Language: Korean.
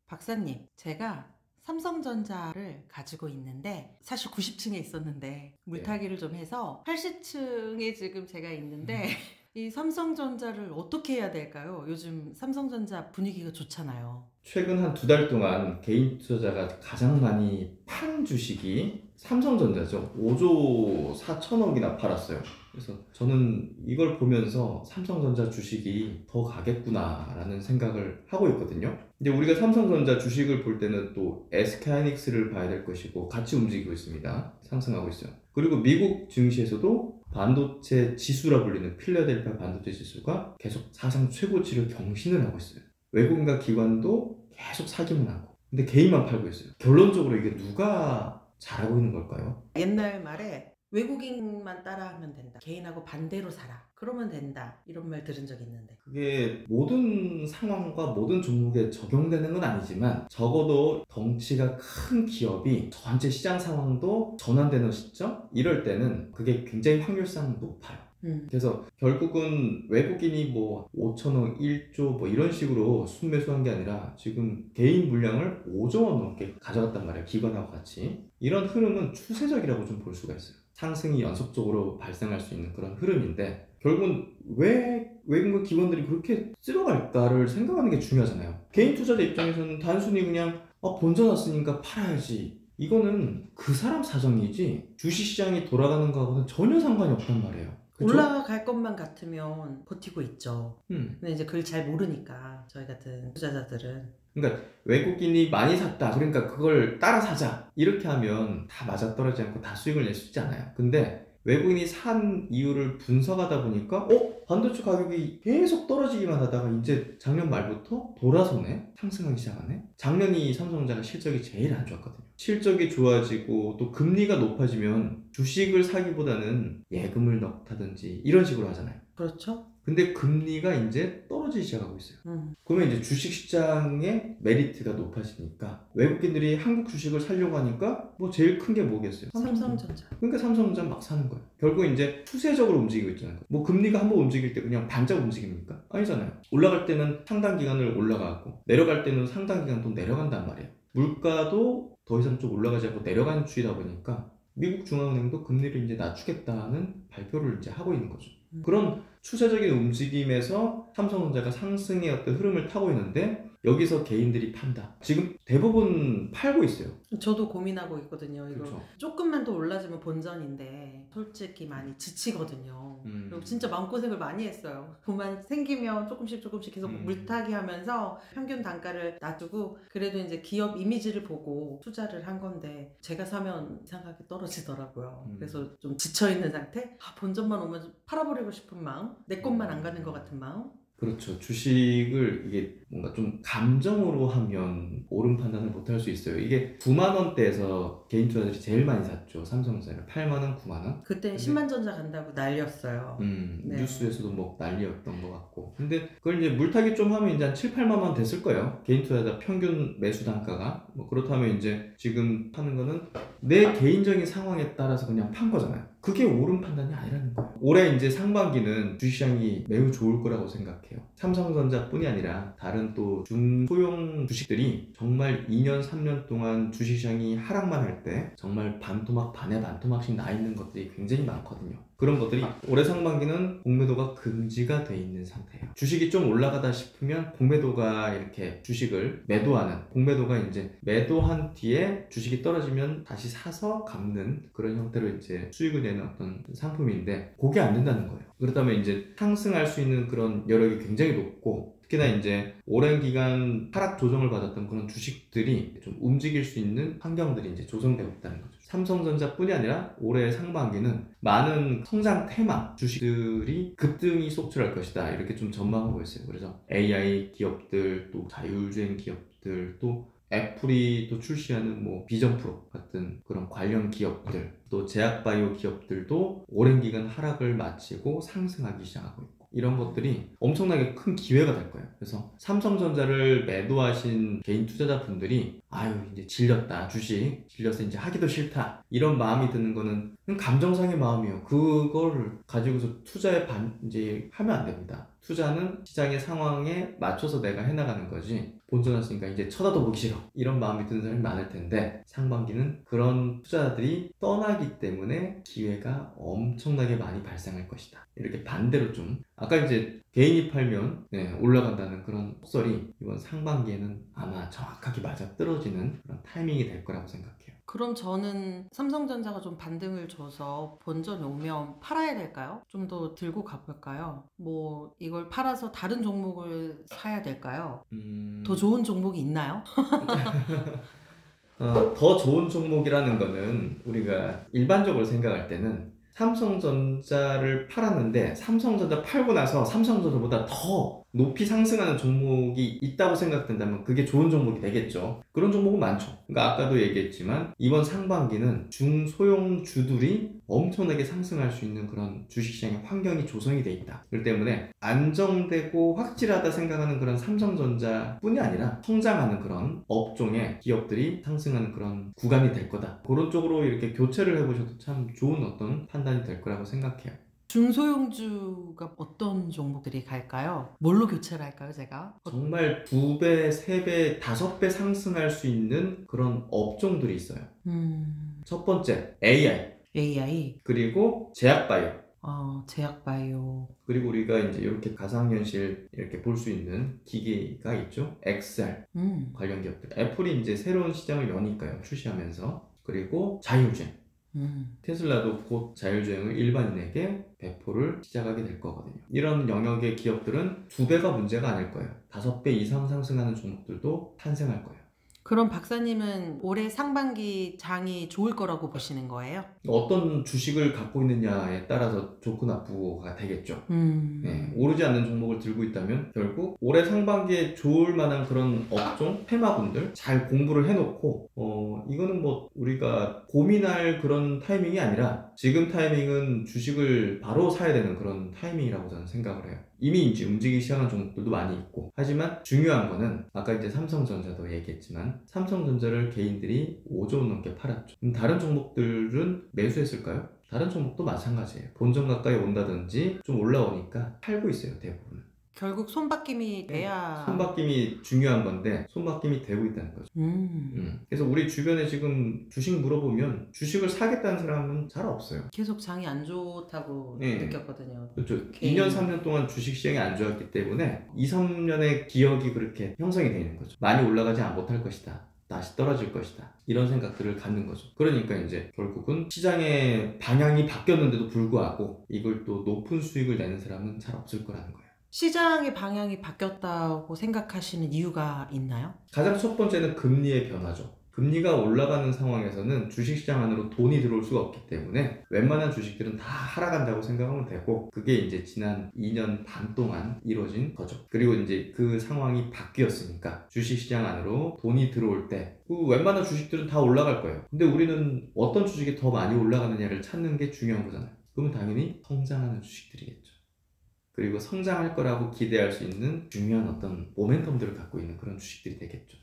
박사님, 제가 삼성전자를 가지고 있는데 사실 90층에 있었는데 네. 물타기를 좀 해서 80층에 지금 제가 있는데 이 삼성전자를 어떻게 해야 될까요? 요즘 삼성전자 분위기가 좋잖아요. 최근 한 2달 동안 개인 투자자가 가장 많이 판 주식이 삼성전자죠. 5조 4천억이나 팔았어요. 그래서 저는 이걸 보면서 삼성전자 주식이 더 가겠구나라는 생각을 하고 있거든요. 근데 우리가 삼성전자 주식을 볼 때는 또 SK하이닉스를 봐야 될 것이고 같이 움직이고 있습니다. 상승하고 있어요. 그리고 미국 증시에서도 반도체 지수라 불리는 필라델피아 반도체 지수가 계속 사상 최고치를 경신을 하고 있어요. 외국인과 기관도 계속 사기만 하고, 근데 개인만 팔고 있어요. 결론적으로 이게 누가 잘하고 있는 걸까요? 옛날 말에 외국인만 따라하면 된다. 개인하고 반대로 살아. 그러면 된다. 이런 말 들은 적 있는데. 그게 모든 상황과 모든 종목에 적용되는 건 아니지만 적어도 덩치가 큰 기업이 전체 시장 상황도 전환되는 시점? 이럴 때는 그게 굉장히 확률상 높아요. 그래서 결국은 외국인이 뭐 5천억, 1조 뭐 이런 식으로 순매수한 게 아니라 지금 개인 물량을 5조 원 넘게 가져갔단 말이에요. 기관하고 같이. 이런 흐름은 추세적이라고 좀 볼 수가 있어요. 상승이 연속적으로 발생할 수 있는 그런 흐름인데 결국은 왜 외국인 기관들이 그렇게 쓸어갈까를 생각하는 게 중요하잖아요. 개인 투자자 입장에서는 단순히 그냥 본전 왔으니까 팔아야지. 이거는 그 사람 사정이지 주식시장이 돌아가는 거하고는 전혀 상관이 없단 말이에요. 그쵸? 올라갈 것만 같으면 버티고 있죠. 음. 근데 이제 그걸 잘 모르니까 저희 같은 투자자들은. 그러니까 외국인이 많이 샀다. 그러니까 그걸 따라 사자. 이렇게 하면 다 맞아떨어지지 않고 다 수익을 낼 수 있지 않아요. 근데 외국인이 산 이유를 분석하다 보니까 반도체 가격이 계속 떨어지기만 하다가 이제 작년 말부터 돌아서네. 상승하기 시작하네. 작년이 삼성전자가 실적이 제일 안 좋았거든요. 실적이 좋아지고 또 금리가 높아지면 주식을 사기보다는 예금을 넣다든지 이런 식으로 하잖아요. 그렇죠? 근데 금리가 이제 떨어지기 시작하고 있어요. 그러면 이제 주식시장의 메리트가 높아지니까 외국인들이 한국 주식을 사려고 하니까 뭐 제일 큰 게 뭐겠어요? 삼성전자. 그러니까 삼성전자 막 사는 거예요. 결국 이제 추세적으로 움직이고 있잖아요. 뭐 금리가 한번 움직일 때 그냥 반짝 움직입니까? 아니잖아요. 올라갈 때는 상당 기간을 올라가고 내려갈 때는 상당 기간 또 내려간단 말이에요. 물가도 더 이상 좀 올라가지 않고 내려가는 추이다 보니까 미국 중앙은행도 금리를 이제 낮추겠다는 발표를 이제 하고 있는 거죠. 그런 추세적인 움직임에서 삼성전자가 상승의 어떤 흐름을 타고 있는데 여기서 개인들이 판다. 지금 대부분 팔고 있어요. 저도 고민하고 있거든요. 이거 그렇죠. 조금만 더 올라지면 본전인데 솔직히 많이 지치거든요. 그리고 진짜 마음고생을 많이 했어요. 돈만 생기면 조금씩 계속 물타기 하면서 평균 단가를 놔두고 그래도 이제 기업 이미지를 보고 투자를 한 건데 제가 사면 이상하게 떨어지더라고요. 그래서 좀 지쳐있는 상태? 본전만 오면 팔아버리고 싶은 마음? 내 것만 안 가는 것 같은 마음? 그렇죠. 주식을 이게 뭔가 좀 감정으로 하면 옳은 판단을 못 할 수 있어요. 이게 9만 원대에서 개인 투자들이 제일 많이 샀죠. 삼성전자를 8만 원, 9만 원. 그때 10만 전자 간다고 난리였어요. 네. 뉴스에서도 뭐 난리였던 것 같고. 근데 그걸 이제 물타기 좀 하면 이제 한 7, 8만 원 됐을 거예요. 개인 투자자 평균 매수 단가가. 뭐 그렇다면 이제 지금 하는 거는 내 개인적인 상황에 따라서 그냥 판 거잖아요. 그게 옳은 판단이 아니라는 거예요. 올해 이제 상반기는 주식시장이 매우 좋을 거라고 생각해요. 삼성전자뿐이 아니라 다른 또 중소형 주식들이 정말 2년, 3년 동안 주식시장이 하락만 할 때 정말 반토막 반에 반토막씩 나 있는 것들이 굉장히 많거든요. 그런 것들이 올해 상반기는 공매도가 금지가 돼 있는 상태예요. 주식이 좀 올라가다 싶으면 공매도가 이렇게 주식을 매도하는, 공매도가 이제 매도한 뒤에 주식이 떨어지면 다시 사서 갚는 그런 형태로 이제 수익을 내는 어떤 상품인데 그게 안 된다는 거예요. 그렇다면 이제 상승할 수 있는 그런 여력이 굉장히 높고 특히나 이제 오랜 기간 하락 조정을 받았던 그런 주식들이 좀 움직일 수 있는 환경들이 이제 조성되고 있다는 거죠. 삼성전자뿐이 아니라 올해 상반기는 많은 성장 테마 주식들이 급등이 속출할 것이다. 이렇게 좀 전망하고 있어요. 그래서 AI 기업들, 또 자율주행 기업들, 또 애플이 또 출시하는 뭐 비전 프로 같은 그런 관련 기업들, 또 제약바이오 기업들도 오랜 기간 하락을 마치고 상승하기 시작하고 있고 이런 것들이 엄청나게 큰 기회가 될 거예요. 그래서 삼성전자를 매도하신 개인 투자자분들이 아유 이제 질렸다, 주식 질려서 이제 하기도 싫다 이런 마음이 드는 거는 그냥 감정상의 마음이에요. 그걸 가지고서 투자에 이제 하면 안 됩니다. 투자는 시장의 상황에 맞춰서 내가 해나가는 거지 본전했으니까 이제 쳐다도 보기 싫어 이런 마음이 드는 사람이 많을 텐데 상반기는 그런 투자들이 떠나기 때문에 기회가 엄청나게 많이 발생할 것이다. 이렇게 반대로 좀 아까 이제 개인이 팔면 올라간다는 그런 속설이 이번 상반기에는 아마 정확하게 맞아떨어지는 그런 타이밍이 될 거라고 생각해요. 그럼 저는 삼성전자가 좀 반등을 줘서 본전이 오면 팔아야 될까요? 좀 더 들고 가볼까요? 뭐 이걸 팔아서 다른 종목을 사야 될까요? 더 좋은 종목이 있나요? 더 좋은 종목이라는 거는 우리가 일반적으로 생각할 때는 삼성전자를 팔았는데 삼성전자 팔고 나서 삼성전자보다 더 높이 상승하는 종목이 있다고 생각된다면 그게 좋은 종목이 되겠죠. 그런 종목은 많죠. 그러니까 아까도 얘기했지만 이번 상반기는 중소형주들이 엄청나게 상승할 수 있는 그런 주식시장의 환경이 조성이 돼 있다. 그렇기 때문에 안정되고 확실하다 생각하는 그런 삼성전자 뿐이 아니라 성장하는 그런 업종의 기업들이 상승하는 그런 구간이 될 거다. 그런 쪽으로 이렇게 교체를 해보셔도 참 좋은 어떤 판단이 될 거라고 생각해요. 중소형주가 어떤 종목들이 갈까요? 뭘로 교체를 할까요, 제가? 정말 2배, 3배, 5배 상승할 수 있는 그런 업종들이 있어요. 첫 번째, AI. 그리고 제약바이오. 제약바이오. 그리고 우리가 이제 이렇게 가상현실 이렇게 볼 수 있는 기기가 있죠. XR 관련 기업들. 애플이 이제 새로운 시장을 여니까요. 출시하면서. 그리고 자율주행. 테슬라도 곧 자율주행을 일반인에게 배포를 시작하게 될 거거든요. 이런 영역의 기업들은 2배가 문제가 아닐 거예요. 5배 이상 상승하는 종목들도 탄생할 거예요. 그럼 박사님은 올해 상반기 장이 좋을 거라고 보시는 거예요? 어떤 주식을 갖고 있느냐에 따라서 좋고 나쁘고가 되겠죠. 오르지 않는 종목을 들고 있다면 결국 올해 상반기에 좋을 만한 그런 업종, 테마군들 잘 공부를 해놓고 이거는 뭐 우리가 고민할 그런 타이밍이 아니라 지금 타이밍은 주식을 바로 사야 되는 그런 타이밍이라고 저는 생각을 해요. 이미 이제 움직이기 시작한 종목들도 많이 있고 하지만 중요한 거는 아까 이제 삼성전자도 얘기했지만 삼성전자를 개인들이 5조 원 넘게 팔았죠. 다른 종목들은 매수했을까요? 다른 종목도 마찬가지예요. 본전 가까이 온다든지 좀 올라오니까 팔고 있어요, 대부분. 결국 손바뀜이 돼야 손바뀜이 중요한 건데 손바뀜이 되고 있다는 거죠. 그래서 우리 주변에 지금 주식 물어보면 주식을 사겠다는 사람은 잘 없어요. 계속 장이 안 좋다고 느꼈거든요. 그렇죠. 2년 3년 동안 주식시장이 안 좋았기 때문에 2, 3년의 기억이 그렇게 형성이 되는 거죠. 많이 올라가지 못할 것이다. 다시 떨어질 것이다. 이런 생각들을 갖는 거죠. 그러니까 이제 결국은 시장의 방향이 바뀌었는데도 불구하고 이걸 또 높은 수익을 내는 사람은 잘 없을 거라는 거예요. 시장의 방향이 바뀌었다고 생각하시는 이유가 있나요? 가장 첫 번째는 금리의 변화죠. 금리가 올라가는 상황에서는 주식시장 안으로 돈이 들어올 수가 없기 때문에 웬만한 주식들은 다 하락한다고 생각하면 되고 그게 이제 지난 2년 반 동안 이루어진 거죠. 그리고 이제 그 상황이 바뀌었으니까 주식시장 안으로 돈이 들어올 때 웬만한 주식들은 다 올라갈 거예요. 근데 우리는 어떤 주식이 더 많이 올라가느냐를 찾는 게 중요한 거잖아요. 그러면 당연히 성장하는 주식들이겠죠. 그리고 성장할 거라고 기대할 수 있는 중요한 어떤 모멘텀들을 갖고 있는 그런 주식들이 되겠죠.